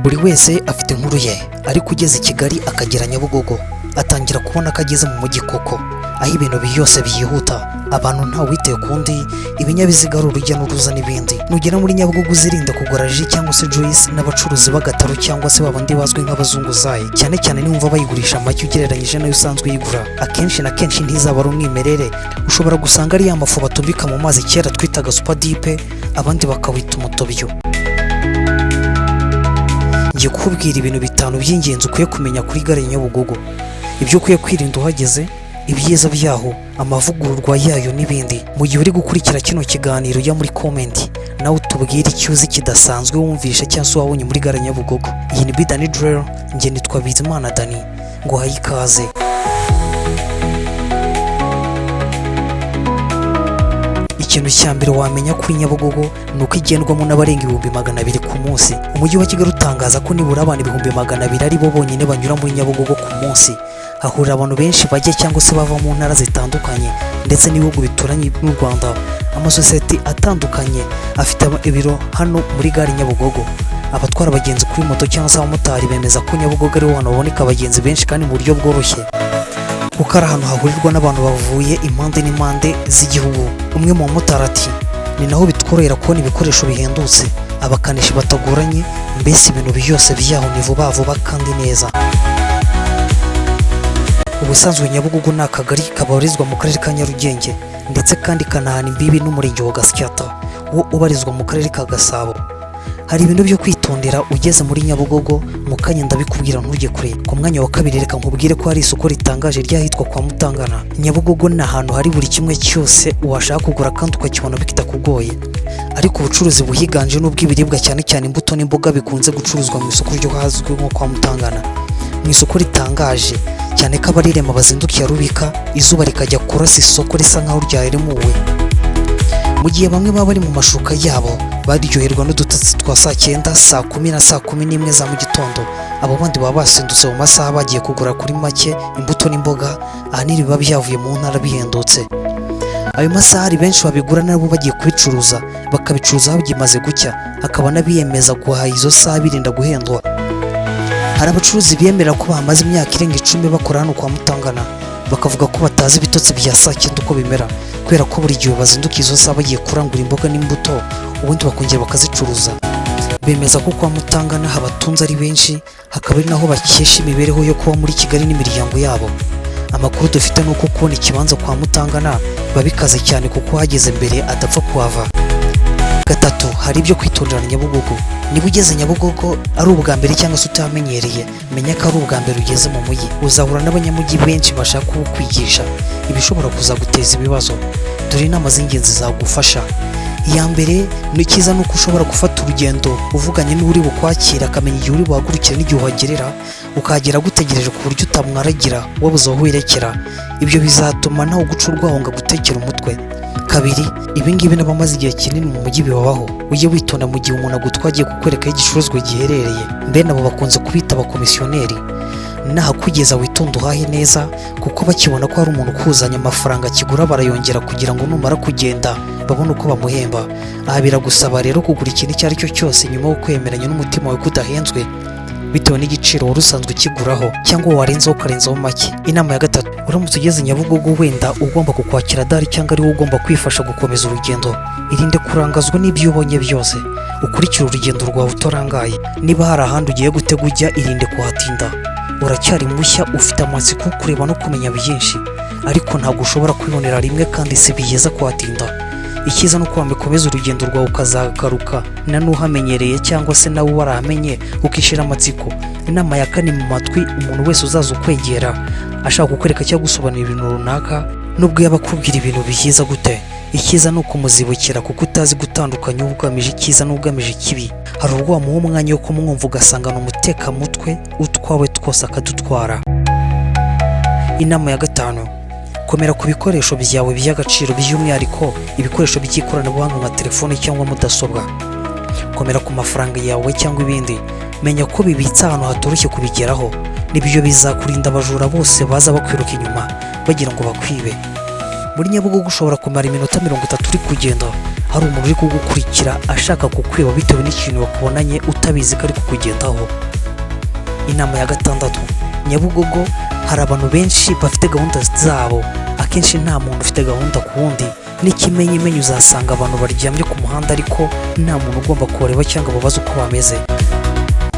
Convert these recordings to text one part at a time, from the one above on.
Buri wese afite inkuru ye, ariko ugeze i Kigali akagera Nyabugogo atangira kubona ko ageze mu mujyi koko, aho ibintu byose byihuta, abantu nta witeye kundi, ibinyabiziga ari urujya n'uruza n'ibindi. Nugera muri Nyabugogo uzirinde kugura ji cyangwa se juice n'abacuruzi b'agataro cyangwa se babandi bazwi nk'abazunguzayi, cyane cyane niwumva bayigurisha make ugereranyije nayo usanzwe uyigura. Akenshi na kenshi ntizaba ari umwimerere, ushobora gusanga ari ya mafu batumbika mu mazi kera twitaga super dipe, abandi bakawita umutobyo. Ngiye kukubwira ibintu bitanu by'ingenzi ukwiye kumenya kuri gare ya Nyabugogo, ibyo ukwiye kwirinda uhageze, ibyiza byaho, amavugururwa yayo n'ibindi. Mu gihe uri gukurikira kino kiganiro ujya muri comment nawe utubwire icyo uzi kidasanzwe wumvishe cyangwa se wabonye muri gare ya Nyabugogo. Iyi ni Bidani Drill, njye nitwa Bizimana Dani, ngo haye ikaze. Ikintu cya mbere wamenya kuri Nyabugogo ni uko igendwamo n'abarenga 200,000 ku munsi. Umujyi wa Kigali utangaza ko nibura abantu 200,000 ari bo bonyine banyura muri Nyabugogo ku munsi. Hahurira abantu benshi bajya cyangwa se bava mu ntara zitandukanye ndetse n'ibihugu bituranye n'u Rwanda. Amasosiyete atandukanye afite ibiro hano muri gare Nyabugogo. Abatwara abagenzi kuri moto cyangwa se abamotari bemeza ko Nyabugogo ari ho hantu haboneka abagenzi benshi kandi mu buryo bworoshye, kuko ari ahantu hahurirwa n'abantu bavuye impande n'impande z'igihugu. Umwe mu bamotari ati ni naho bitworohera kubona ibikoresho bihendutse, abakanishi batagoranye, mbese ibintu byose byaho ni vuba vuba kandi neza. Ubusanzwe Nyabugogo ni akagari kabarizwa mu karere ka Nyarugenge ndetse kandi kanahana imbibi n'umurenge wa Gasyata wo ubarizwa mu karere ka Gasabo. Hari ibintu byo kwitondera ugeze muri Nyabugogo, mu kanya ndabikubwira ntujye kure. Ku mwanya wa kabiri reka nkubwire ko hari isoko ritangaje ryahitwa kwa Mutangana. Nyabugogo ni ahantu hari buri kimwe cyose washaka kugura kandi ukakibona bitakugoye, ariko ubucuruzi buhiganje n'ubw'ibiribwa cyane cyane imbuto n'imboga bikunze gucuruzwa mu isoko ryo hazwi nko kwa Mutangana. Mu isoko ritangaje cyane ko abarirema bazindukiye rubika, izuba rikajya kurasa isoko risa nkaho ryaremuwe. Mu gihe bamwe baba bari mu mashuka yabo baryoherwa n'udutotsi twa saa 9, saa 10 na saa 11 za mu gitondo, abo bandi baba basindutse mu masaha bagiye kugura kuri make imbuto n'imboga, ahanini biba byavuye mu ntara bihendutse. Ayo masaha hari benshi babigura nabo bagiye kubicuruza, bakabicuruza bimaze gucya, hakaba n'abiyemeza guhaha izo saha birinda guhendwa. Hari abacuruzi biyemerera ko bamaze imyaka irenga 10 bakora hano kwa Mutangana, bakavuga ko batazi ibitotsi bya saa 9 uko bimera, kubera ko buri gihe bazinduka izo saha bagiye kurangura imboga n'imbuto, ubundi bakongera bakazicuruza. Bemeza ko kwa Mutangana habatunze ari benshi, hakaba ari naho bakesha imibereho yo kuba muri Kigali n'imiryango yabo. Amakuru dufite nuko kubona ikibanza kwa Mutangana babikaze cyane kuko hageze mbere adapfa kuhava. Gatatu, hari ibyo kwitondera Nyabugogo. Niba ugeze Nyabugogo ari ubwa mbere cyangwa se utamenyereye, menya ko ari ubwa mbere ugeze mu mujyi. Uzahura n'abanyamujyi benshi bashaka kukwigisha ibishobora kuzaguteza ibibazo. Dore inama z'ingenzi zagufasha. Iya mbere ni cyiza nuko ushobora gufata urugendo uvuganye n'uri bukwakira, akamenya igihe uri buhagurukire n'igihe uhagerera, ukahagera gutegereje ku buryo utamwaragira wabuze aho wirekera. Ibyo bizatuma nawe guca urwahonga gutekera umutwe. Kabiri, ibingibi n'abamaze igihe kinini mu mujyi bibabaho. Ujye witonda mu gihe umuntu agutwagiye kukwereka aho igicuruzwa giherereye, mbene abo bakunze kubita abakomisiyoneri. Nahakugeza witonda uhahe neza, kuko bakibona ko hari umuntu ukuzanya amafaranga kigura barayongera kugira ngo numara kugenda babone uko bamuhemba. Aha biragusaba rero kugura ikintu icyo ari cyo cyose nyuma yo kwemeranya n'umutima wawe kudahenzwe bitewe n'igiciro wari usanzwe ukiguraho cyangwa warenzaho ukarenzaho make. Inama ya gatatu, uramutse ugeze Nyabugogo wenda ugomba kukwakira dari cyangwa ari wowe ugomba kwifasha gukomeza urugendo, irinde kurangazwa n'ibyo ubonye byose, ukurikire urugendo rwawe utorangaye. Niba hari ahandi ugiye gutega ujya, irinde kuhatinda. Uracyari mushya, ufite amatsiko yo kureba no kumenya byinshi, ariko ntabwo ushobora kwibonera rimwe kandi si byiza kuhatinda. Icyiza ni uko wakomeza urugendo rwawe ukazagaruka na n'uhamenyereye cyangwa se nawe warahamenye ukishira amatsiko. Inama ya kane, mu matwi umuntu wese uzaza ukwegera ashaka kukwereka cyangwa gusobanura ibintu runaka, nubwo yaba akubwira ibintu byiza gute, icyiza ni ukumuzibukira kuko utazi gutandukanya ugamije icyiza n'ugamije ikibi. Hari ubwo wamuha umwanya wo kumwumva ugasangana umutekamutwe utwawe twose akadutwara. Inama ya gatanu, komera ku bikoresho byawe by'agaciro, by'umwihariko ibikoresho by'ikoranabuhanga nka telefone cyangwa mudasobwa. Komera ku mafaranga yawe cyangwa ibindi, menya ko bibitse ahantu hatoroshye kubigeraho. Nibyo bizakurinda abajura bose baza bakwiruka inyuma bagira ngo bakwibe. Muri Nyabugogo ushobora kumara iminota 30 uri kugenda, hari umuntu uri kugukurikira ashaka kukwiba bitewe n'ikintu wakubonanye utabizi ko ari kukugendaho. Inama ya gatandatu, Nyabugogo hari abantu benshi bafite gahunda zabo, akenshi nta muntu ufite gahunda ku wundi. N'ikimenyimenyi uzasanga abantu baryamye ku muhanda ariko nta muntu ugomba kureba cyangwa babaza uko bameze.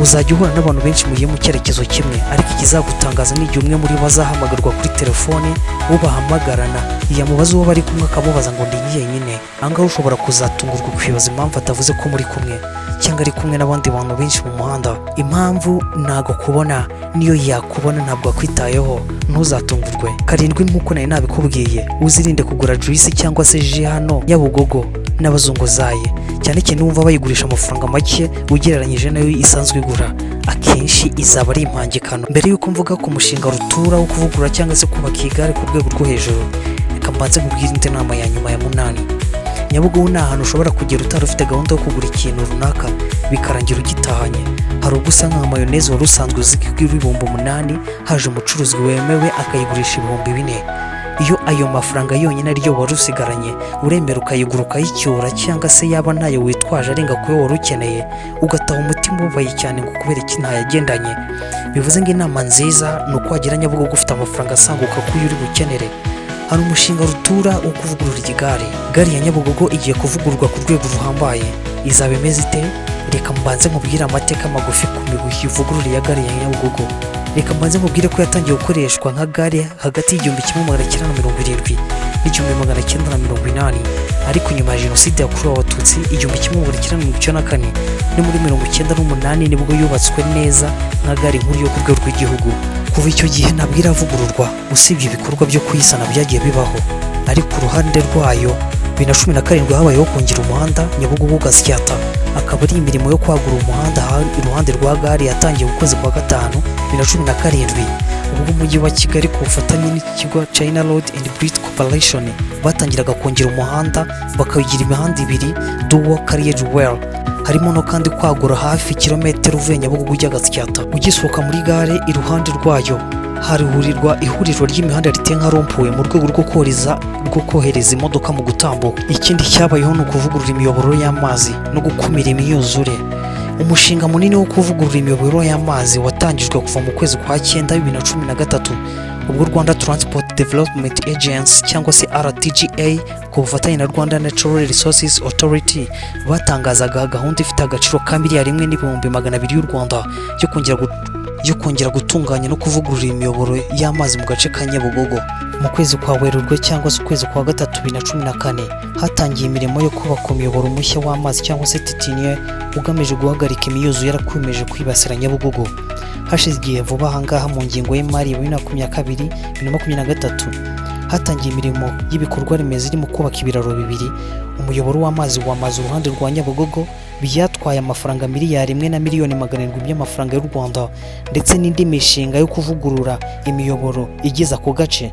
Uzajya uhura n'abantu benshi mugiye mu cyerekezo kimwe, ariko ikizagutangaza ni igihe umwe muri bo azahamagarwa kuri telefone, ubahamagarana yamubaza uwo bari kumwe akamubaza ngo ndi jyenyine. Ahangaha ushobora kuzatungurwa kwibaza impamvu atavuze ko muri kumwe cyangwa ari kumwe n'abandi bantu benshi mu muhanda. Impamvu ntago kubona, niyo yakubona ntabwo akwitayeho, ntuzatungurwe. Karindwi, nk'uko nari nabikubwiye, uzirinde kugura juice cyangwa se ji hano Nyabugogo n'abazunguzayi, cyane cyane wumva bayigurisha amafaranga make ugereranyije nayo isanzwe igura, akenshi izaba ari impangikano. Mbere y'uko mvuga ku mushinga rutura wo kuvugurura cyangwa se kubaka igare ku rwego rwo hejuru, reka mbanze nkubwire indi nama ya nyuma ya munani. Nyabugogo ni ahantu ushobora kugera utari ufite gahunda yo kugura ikintu runaka bikarangira ugitahanye. Hari ubwo usanga nka mayoneze wari usanzwe uzigura ibihumbi 8, haje umucuruzi wemewe akayigurisha ibihumbi 4. Iyo ayo mafaranga yonyine ariyo wari usigaranye, uremera ukayigura ukayicyura, cyangwa se yaba ntayo witwaje arenga kuyo wari ukeneye, ugataha umutima ubaye cyane ngo kubera iki ntayagendanye. Bivuze ngo inama nziza ni uko wagera Nyabugogo ufite amafaranga asanguka kuyo uri bukenere. Hari umushinga rutura wo kuvugurura igare. Gare ya Nyabugogo igiye kuvugururwa ku rwego ruhambaye. Izaba imeze ite? Reka mbanze nkubwire amateka magufi ku miguhi ivugurura ya gare ya Nyabugogo. Reka mbanze nkubwire ko yatangiye gukoreshwa nka gare hagati y'1970 n'1980, ariko nyuma ya jenoside yakorewe abatutsi 1994 no muri 1998 nibwo yubatswe neza nka gare nkuru yo ku rwego rw'igihugu. Kuva icyo gihe ntabwo iravugururwa, usibye ibikorwa byo kuyisana byagiye bibaho, ariko uruhande rwayo 2017 habayeho kongera umuhanda Nyabugogo Gasyata, akaba ari imirimo yo kwagura umuhanda iruhande rwa gare yatangiye mu kwezi kwa gatanu 2017, ubwo umujyi wa Kigali ku bufatanye n'ikigo China Road and Bridge Corporation batangiraga kongera umuhanda bakawigira imihanda 2 dual carriage well. Harimo no kandi kwagura hafi kilometero uvuye Nyabugogo ujya Gasyata. Ugisohoka muri gare iruhande rwayo harihurirwa ihuriro ry'imihanda riteye nka rompuwe mu rwego rwo kohereza imodoka mu gutambuka. Ikindi cyabayeho ni ukuvugurura imiyoboro y'amazi no gukumira imyuzure. Umushinga munini wo kuvugurura imiyoboro y'amazi watangijwe kuva mu kwezi kwa 9 2013, ubwo Rwanda Transport Development Agency cyangwa se RTGA ku bufatanye na Rwanda Natural Resources Authority batangazaga gahunda ifite agaciro ka miliyari 1,200,000 y'u Rwanda yo kongera gutunganya no kuvugurura imiyoboro y'amazi mu gace ka Nyabugogo. Mu kwezi kwa Werurwe cyangwa se ukwezi kwa 3 2014 hatangiye imirimo yo kubaka umuyoboro mushya w'amazi cyangwa se titiniye ugamije guhagarika imyuzure yarakomeje kwibasira Nyabugogo. Hashize igihe vuba ahangaha mu ngingo y'imari ya 2022-2023 hatangiye imirimo y'ibikorwa remezo irimo kubaka ibiraro 2, umuyoboro w'amazi wamaze uruhande rwa Nyabugogo byatwaye amafaranga miliyari 1,700,000 by'amafaranga y'u Rwanda, ndetse n'indi mishinga yo kuvugurura imiyoboro igeza ku gace.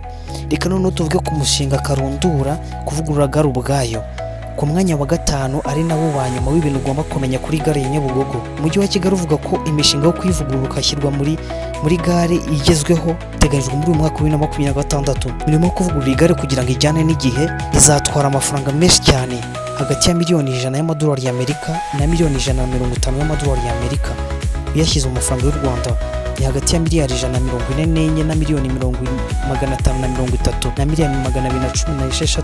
Reka none tuvuge ku mushinga karundura kuvugurura gare ubwayo. Ku mwanya wa 5 ari nawo wa nyuma w'ibintu ugomba kumenya kuri gare ya Nyabugogo. Umujyi wa Kigali uvuga ko imishinga yo kwivugurura ukashyirwa muri gare igezweho iteganyijwe muri uyu mwaka wa 2026. Birimo kuvugurura igare kugira ngo ijyane n'igihe izatwara amafaranga menshi cyane, hagati ya miliyoni 100 y'amadolari y'Amerika na miliyoni 150 y'amadolari y'Amerika. Yashyize amafaranga y'u Rwanda ni hagati ya miliyari 144 na miliyoni 530 na miliyoni 216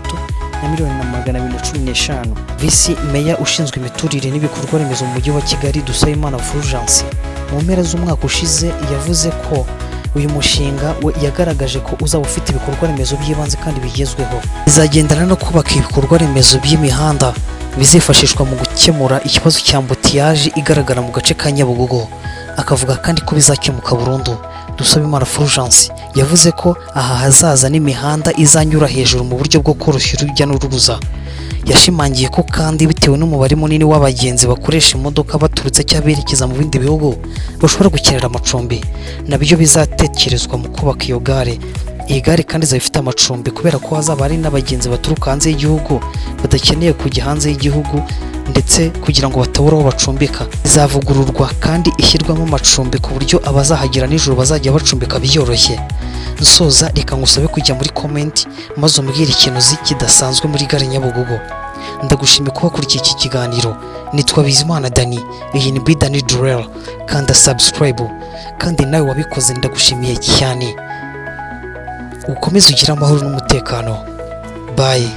na miliyoni 215. Visi Meya ushinzwe imiturire n'ibikorwa remezo mu mujyi wa Kigali Dusabimana Fulgence mu mpera z'umwaka ushize yavuze ko uyu mushinga yagaragaje ko uzaba ufite ibikorwa remezo by'ibanze kandi bigezweho. Izagendana no kubaka ibikorwa remezo by'imihanda bizifashishwa mu gukemura ikibazo cya ambutiyaje igaragara mu gace ka Nyabugogo. Akavuga kandi ko bizakemuka burundu. Dusabimana Fulgence yavuze ko aha hazaza n'imihanda izanyura hejuru mu buryo bwo koroshya urujya n'uruza. Yashimangiye ko kandi bitewe n'umubare munini w'abagenzi bakoresha imodoka baturutse cyangwa berekeza mu bindi bihugu bashobora gukenera amacumbi, nabyo bizatekerezwa mu kubaka iyo gare. Iyi gare kandi izaba ifite amacumbi kubera ko hazaba hari n'abagenzi baturuka hanze y'igihugu badakeneye kujya hanze y'igihugu, ndetse kugira ngo batabura aho bacumbika. Izavugururwa kandi ishyirwamo amacumbi ku buryo abazahagera nijoro bazajya bacumbika byoroshye. Nsoza reka ngusabe kujya muri comment maze umbwire ikintu uzi kidasanzwe muri gare Nyabugogo. ndagushimiye kuba kuri iki kiganiro. Nitwa Bizimana Dani, iyi ni Bidani Durrell, kanda subscribe, kandi nawe wabikoze ndagushimiye cyane. Ukomeze ugire amahoro n'umutekano. Bye.